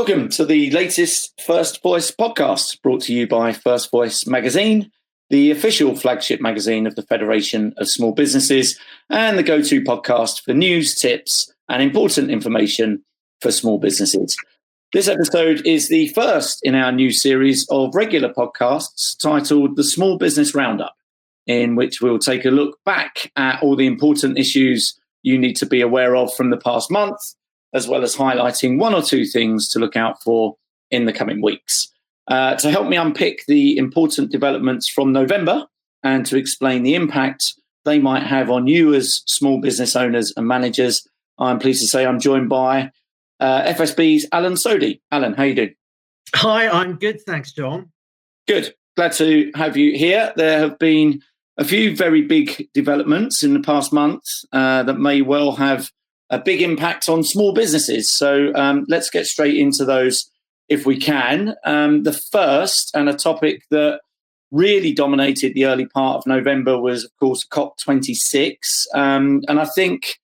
Welcome to the latest First Voice podcast, brought to you by First Voice magazine, the official flagship magazine of the Federation of Small Businesses and the go-to podcast for news, tips and important information for small businesses. This episode is the first in our new series of regular podcasts titled The Small Business Roundup, in which we'll take a look back at all the important issues you need to be aware of from the past month, as well as highlighting one or two things to look out for in the coming weeks. To help me unpick the important developments from November and to explain the impact they might have on you as small business owners and managers, I'm pleased to say I'm joined by FSB's Alan Sodhi. Alan, how you doing? Hi, I'm good. Thanks, John. Good. Glad to have you here. There have been a few very big developments in the past month that may well have a big impact on small businesses. So let's get straight into those if we can. The first, and a topic that really dominated the early part of November, was, of course, COP26. And I think,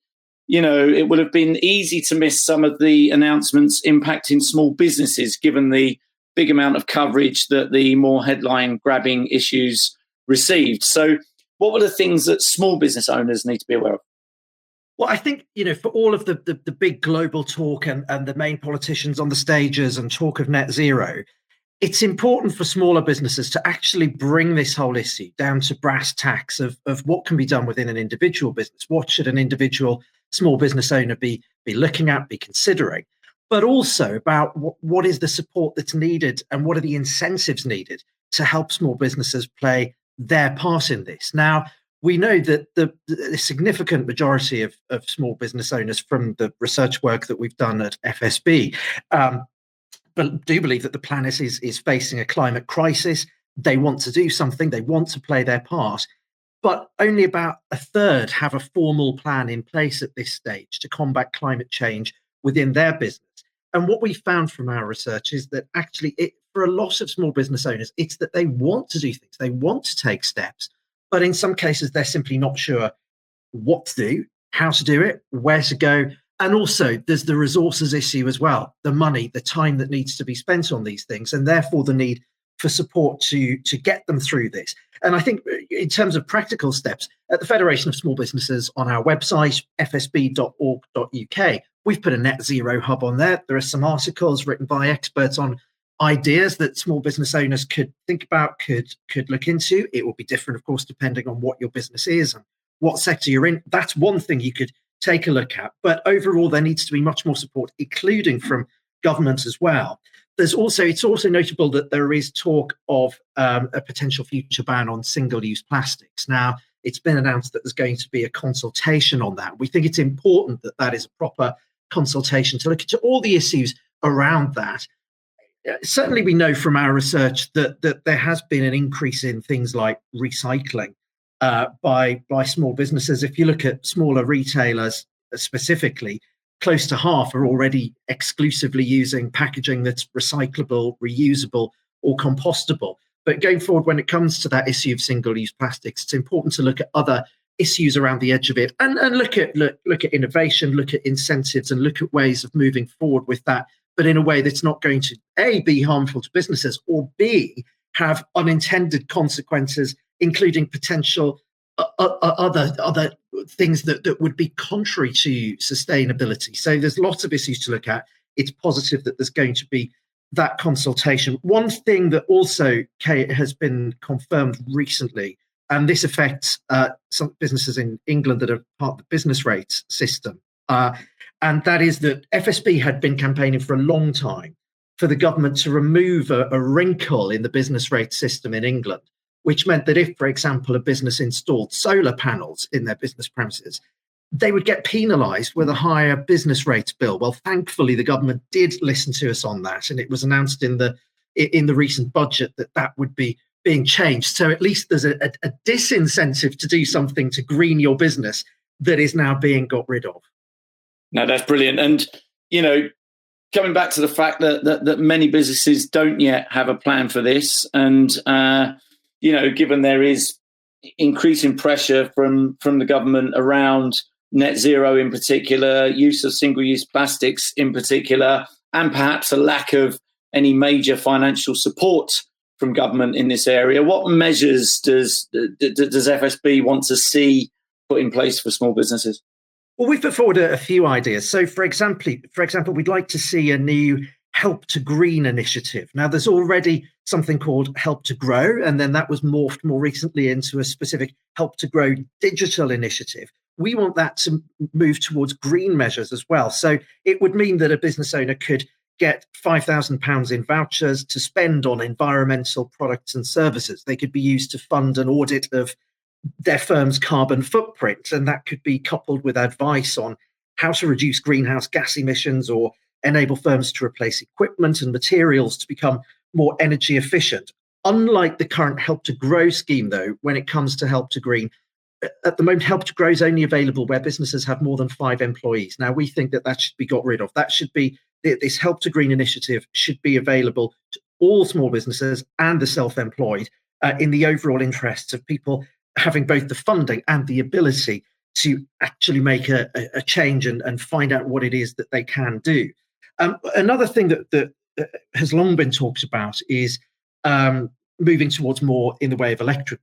it would have been easy to miss some of the announcements impacting small businesses, given the big amount of coverage that the more headline-grabbing issues received. So what were the things that small business owners need to be aware of? Well, I think, for all of the big global talk and the main politicians on the stages and talk of net zero, it's important for smaller businesses to actually bring this whole issue down to brass tacks of what can be done within an individual business. What should an individual small business owner be looking at, be considering, but also about what is the support that's needed and what are the incentives needed to help small businesses play their part in this. Now, we know that the significant majority of small business owners, from the research work that we've done at FSB, but do believe that the planet is facing a climate crisis. They want to do something. They want to play their part. But only about a third have a formal plan in place at this stage to combat climate change within their business. And what we found from our research is that actually, for a lot of small business owners, it's that they want to do things. They want to take steps. But in some cases, they're simply not sure what to do, how to do it, where to go. And also, there's the resources issue as well, the money, the time that needs to be spent on these things, and therefore the need for support to get them through this. And I think in terms of practical steps, at the Federation of Small Businesses on our website, fsb.org.uk, we've put a net zero hub on there. There are some articles written by experts on ideas that small business owners could think about, could look into. It will be different, of course, depending on what your business is and what sector you're in. That's one thing you could take a look at. But overall, there needs to be much more support, including from government as well. It's also notable that there is talk of a potential future ban on single-use plastics. Now, it's been announced that there's going to be a consultation on that. We think it's important that that is a proper consultation to look into all the issues around that. Certainly, we know from our research that there has been an increase in things like recycling by small businesses. If you look at smaller retailers specifically, close to half are already exclusively using packaging that's recyclable, reusable, or compostable. But going forward, when it comes to that issue of single-use plastics, it's important to look at other issues around the edge of it and look at innovation, look at incentives, and look at ways of moving forward with that, but in a way that's not going to, A, be harmful to businesses, or B, have unintended consequences, including potential other things that would be contrary to sustainability. So there's lots of issues to look at. It's positive that there's going to be that consultation. One thing that also has been confirmed recently, and this affects some businesses in England that are part of the business rates system, and that is that FSB had been campaigning for a long time for the government to remove a wrinkle in the business rate system in England, which meant that if, for example, a business installed solar panels in their business premises, they would get penalised with a higher business rates bill. Well, thankfully, the government did listen to us on that, and it was announced in the recent budget that would be being changed. So at least there's a disincentive to do something to green your business that is now being got rid of. No, that's brilliant. And, coming back to the fact that many businesses don't yet have a plan for this, and, given there is increasing pressure from the government around net zero in particular, use of single-use plastics in particular, and perhaps a lack of any major financial support from government in this area. What measures does FSB want to see put in place for small businesses? Well, we've put forward a few ideas. So, for example, we'd like to see a new Help to Green initiative. Now, there's already something called Help to Grow, and then that was morphed more recently into a specific Help to Grow digital initiative. We want that to move towards green measures as well. So it would mean that a business owner could get £5,000 in vouchers to spend on environmental products and services. They could be used to fund an audit of their firm's carbon footprint, and that could be coupled with advice on how to reduce greenhouse gas emissions or enable firms to replace equipment and materials to become more energy efficient. Unlike the current Help to Grow scheme, though, when it comes to Help to Green, at the moment, Help to Grow is only available where businesses have more than 5 employees. Now, we think that should be got rid of. That should be, this Help to Green initiative should be available to all small businesses and the self-employed in the overall interests of people having both the funding and the ability to actually make a change and find out what it is that they can do. Another thing that has long been talked about is moving towards more in the way of electric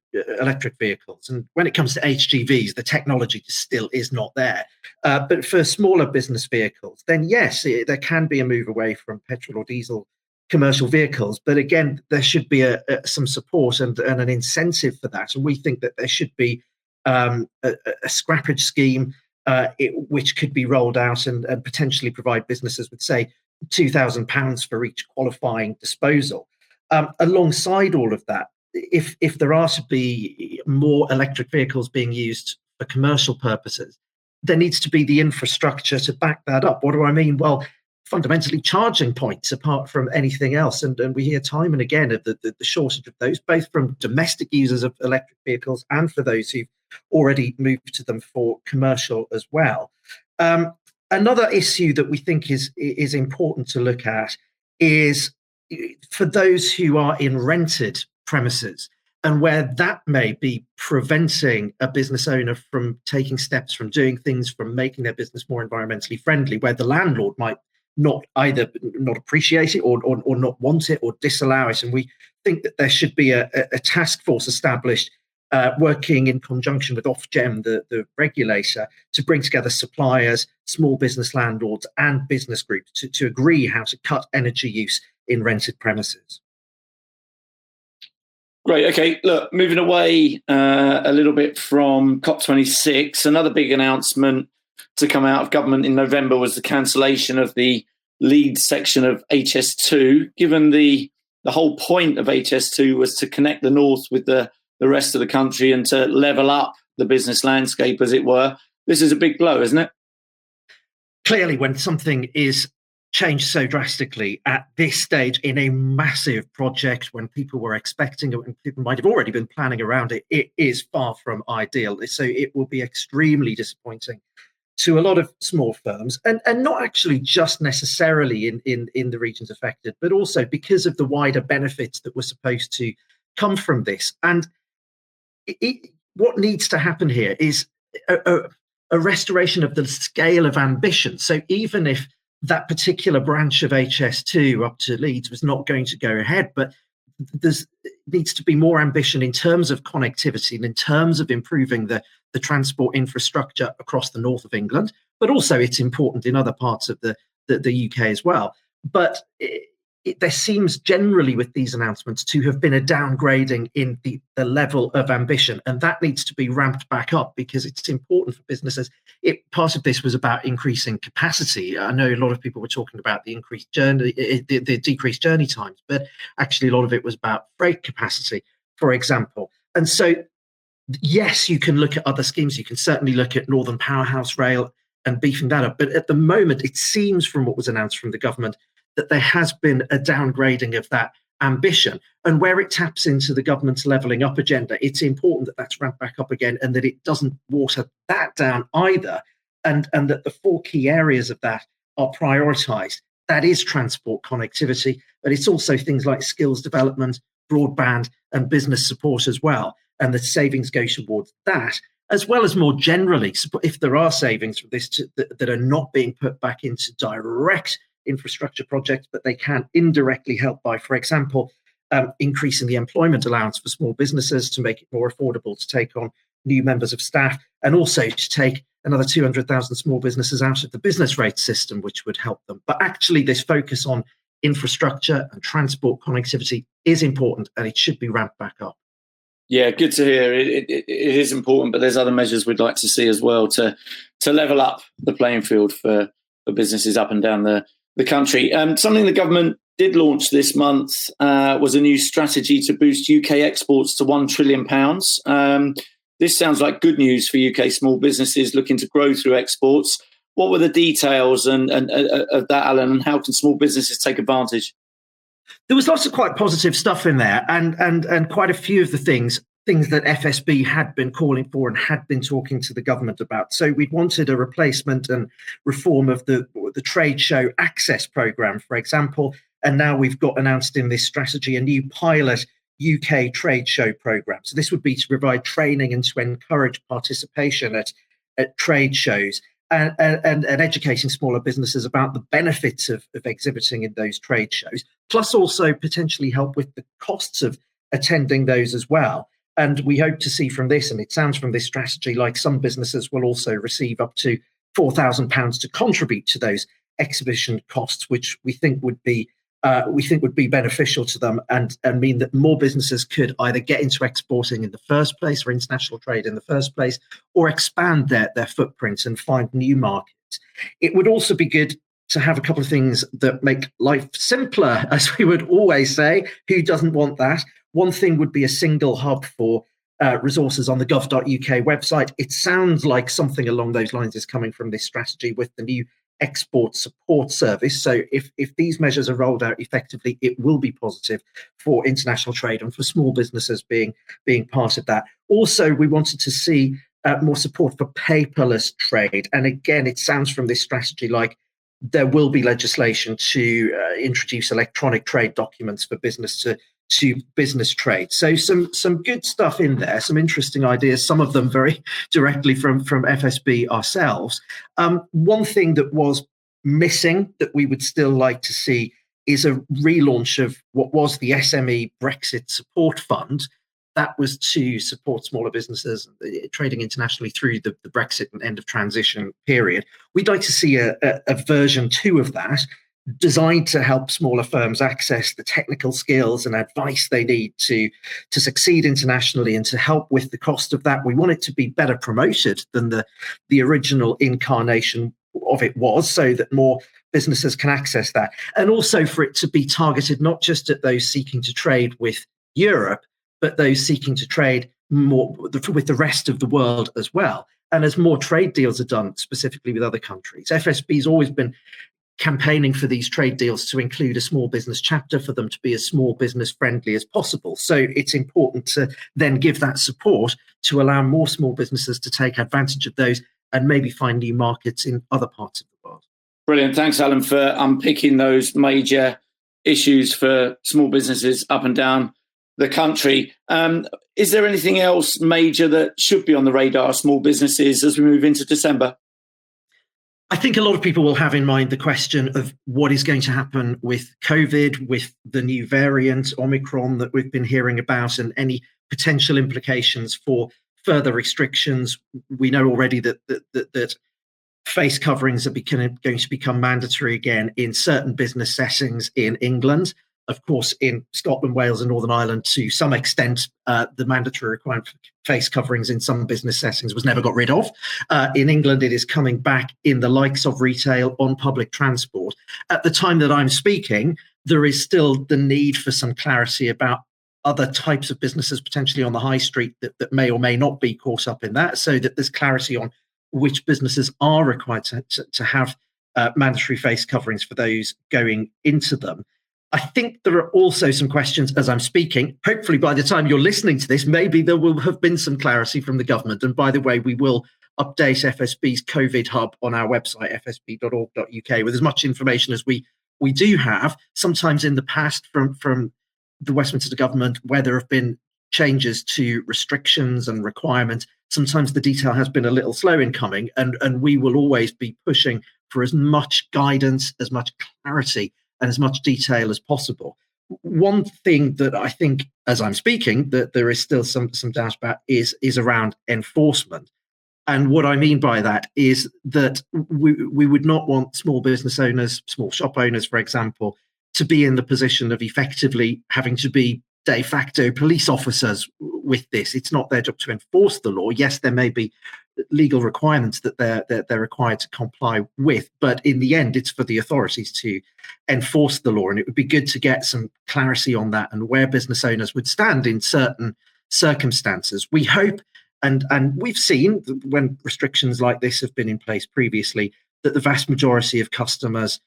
vehicles. And when it comes to HGVs, the technology still is not there. But for smaller business vehicles, then yes, there can be a move away from petrol or diesel commercial vehicles. But again, there should be some support and an incentive for that. And we think that there should be a scrappage scheme which could be rolled out and potentially provide businesses with, say, £2,000 for each qualifying disposal. Alongside all of that, if there are to be more electric vehicles being used for commercial purposes, there needs to be the infrastructure to back that up. What do I mean? Well, fundamentally charging points apart from anything else. And we hear time and again of the shortage of those, both from domestic users of electric vehicles and for those who've already moved to them for commercial as well. Another issue that we think is important to look at is for those who are in rented premises and where that may be preventing a business owner from taking steps, from doing things, from making their business more environmentally friendly, where the landlord might not either not appreciate it or not want it or disallow it. And we think that there should be a task force established working in conjunction with Ofgem, the regulator, to bring together suppliers, small business landlords and business groups to agree how to cut energy use in rented premises. Great. Okay. Look, moving away a little bit from COP26, another big announcement to come out of government in November was the cancellation of the lead section of HS2. Given the whole point of HS2 was to connect the north with the rest of the country and to level up the business landscape, as it were, this is a big blow, isn't it? Clearly, when something is changed so drastically at this stage in a massive project, when people were expecting it and people might have already been planning around it, it is far from ideal. So it will be extremely disappointing to a lot of small firms, and not actually just necessarily in the regions affected, but also because of the wider benefits that were supposed to come from this. And what needs to happen here is a restoration of the scale of ambition. So even if that particular branch of HS2 up to Leeds was not going to go ahead, but there needs to be more ambition in terms of connectivity and in terms of improving the transport infrastructure across the north of England, but also it's important in other parts of the UK as well. But there seems generally with these announcements to have been a downgrading in the level of ambition, and that needs to be ramped back up because it's important for businesses. Part of this was about increasing capacity. I know a lot of people were talking about the increased journey, the decreased journey times, but actually a lot of it was about freight capacity, for example. And so, yes, you can look at other schemes. You can certainly look at Northern Powerhouse Rail and beefing that up. But at the moment, it seems from what was announced from the government that there has been a downgrading of that ambition. And where it taps into the government's levelling up agenda, it's important that that's ramped back up again and that it doesn't water that down either. And that the 4 key areas of that are prioritised. That is transport connectivity, but it's also things like skills development, broadband and business support as well. And the savings go towards that, as well as more generally, if there are savings from this that are not being put back into direct infrastructure projects, but they can indirectly help by, for example, increasing the employment allowance for small businesses to make it more affordable to take on new members of staff, and also to take another 200,000 small businesses out of the business rate system, which would help them. But actually, this focus on infrastructure and transport connectivity is important, and it should be ramped back up. Yeah, good to hear. It is important, but there's other measures we'd like to see as well to level up the playing field for businesses up and down the country. Something the government did launch this month was a new strategy to boost UK exports to £1 trillion. This sounds like good news for UK small businesses looking to grow through exports. What were the details and of that, Alan, and how can small businesses take advantage? There was lots of quite positive stuff in there, and quite a few of the things that FSB had been calling for and had been talking to the government about. So we wanted a replacement and reform of the trade show access programme, for example, and now we've got announced in this strategy a new pilot UK trade show programme. So this would be to provide training and to encourage participation at trade shows and educating smaller businesses about the benefits of exhibiting in those trade shows, plus also potentially help with the costs of attending those as well. And we hope to see from this, and it sounds from this strategy like some businesses will also receive up to £4,000 to contribute to those exhibition costs, which we think would be beneficial to them and mean that more businesses could either get into exporting in the first place or international trade in the first place, or expand their footprints and find new markets. It would also be good to have a couple of things that make life simpler, as we would always say. Who doesn't want that? One thing would be a single hub for resources on the gov.uk website. It sounds like something along those lines is coming from this strategy with the new export support service. So if these measures are rolled out effectively, it will be positive for international trade and for small businesses being part of that. Also, we wanted to see more support for paperless trade. And again, it sounds from this strategy like there will be legislation to introduce electronic trade documents for business to business trade. So some good stuff in there, some interesting ideas, some of them very directly from FSB ourselves. One thing that was missing that we would still like to see is a relaunch of what was the SME Brexit Support Fund. That was to support smaller businesses trading internationally through the Brexit and end of transition period. We'd like to see a version 2 of that, designed to help smaller firms access the technical skills and advice they need to succeed internationally and to help with the cost of that. We want it to be better promoted than the original incarnation of it was, so that more businesses can access that. And also for it to be targeted not just at those seeking to trade with Europe, but those seeking to trade more with the rest of the world as well. And as more trade deals are done, specifically with other countries, FSB's always been campaigning for these trade deals to include a small business chapter, for them to be as small business friendly as possible. So it's important to then give that support to allow more small businesses to take advantage of those and maybe find new markets in other parts of the world. Brilliant. Thanks, Alan, for unpicking those major issues for small businesses up and down the country. Is there anything else major that should be on the radar of small businesses as we move into December? I think a lot of people will have in mind the question of what is going to happen with COVID, with the new variant, Omicron, that we've been hearing about, and any potential implications for further restrictions. We know already that face coverings are going to become mandatory again in certain business settings in England. Of course, in Scotland, Wales and Northern Ireland, to some extent, the mandatory requirement for face coverings in some business settings was never got rid of. In England, it is coming back in the likes of retail, on public transport. At the time that I'm speaking, there is still the need for some clarity about other types of businesses potentially on the high street that may or may not be caught up in that, so that there's clarity on which businesses are required to have mandatory face coverings for those going into them. I think there are also some questions as I'm speaking. Hopefully, by the time you're listening to this, maybe there will have been some clarity from the government. And by the way, we will update FSB's COVID hub on our website, fsb.org.uk, with as much information as we do have. Sometimes in the past from the Westminster government, where there have been changes to restrictions and requirements, sometimes the detail has been a little slow in coming, and we will always be pushing for as much guidance, as much clarity, and as much detail as possible. One thing that I think, as I'm speaking, that there is still some doubt about is around enforcement. And what I mean by that is that we would not want small business owners, small shop owners, for example, to be in the position of effectively having to be de facto police officers with this. It's not their job to enforce the law. Yes, there may be legal requirements that they're required to comply with, but in the end, it's for the authorities to enforce the law. And it would be good to get some clarity on that and where business owners would stand in certain circumstances. We hope, and we've seen when restrictions like this have been in place previously, that the vast majority of customers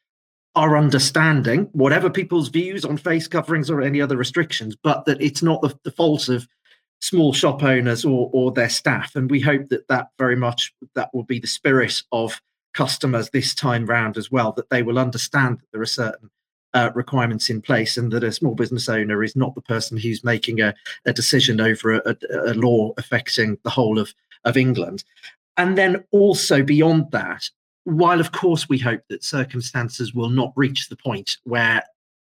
are understanding, whatever people's views on face coverings or any other restrictions, but that it's not the fault of small shop owners or their staff. And we hope that very much that will be the spirit of customers this time round as well, that they will understand that there are certain requirements in place and that a small business owner is not the person who's making a decision over a law affecting the whole of England. And then also beyond that, while of course we hope that circumstances will not reach the point where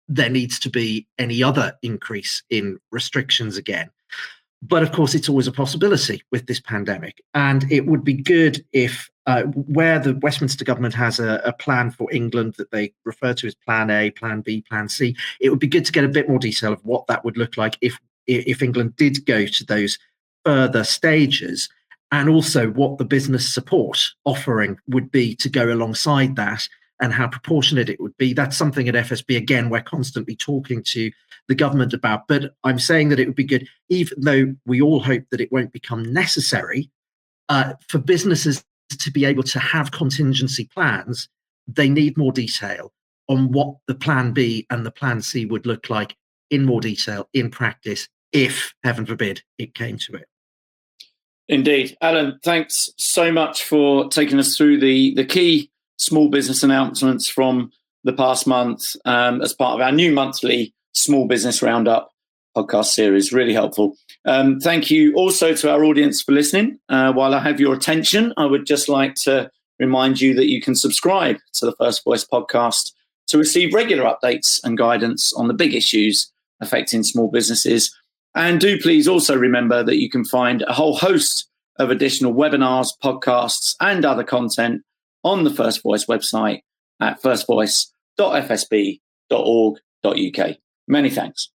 there needs to be any other increase in restrictions again, but of course it's always a possibility with this pandemic. And it would be good if where the Westminster government has a plan for England that they refer to as Plan A, Plan B, Plan C, it would be good to get a bit more detail of what that would look like if England did go to those further stages, and also what the business support offering would be to go alongside that and how proportionate it would be. That's something at FSB, again, we're constantly talking to the government about. But I'm saying that it would be good, even though we all hope that it won't become necessary, for businesses to be able to have contingency plans, they need more detail on what the Plan B and the Plan C would look like in more detail in practice, if, heaven forbid, it came to it. Indeed. Alan, thanks so much for taking us through the key small business announcements from the past month as part of our new monthly Small Business Roundup podcast series. Really helpful. Thank you also to our audience for listening. While I have your attention, I would just like to remind you that you can subscribe to the First Voice podcast to receive regular updates and guidance on the big issues affecting small businesses. And do please also remember that you can find a whole host of additional webinars, podcasts, and other content on the First Voice website at firstvoice.fsb.org.uk. Many thanks.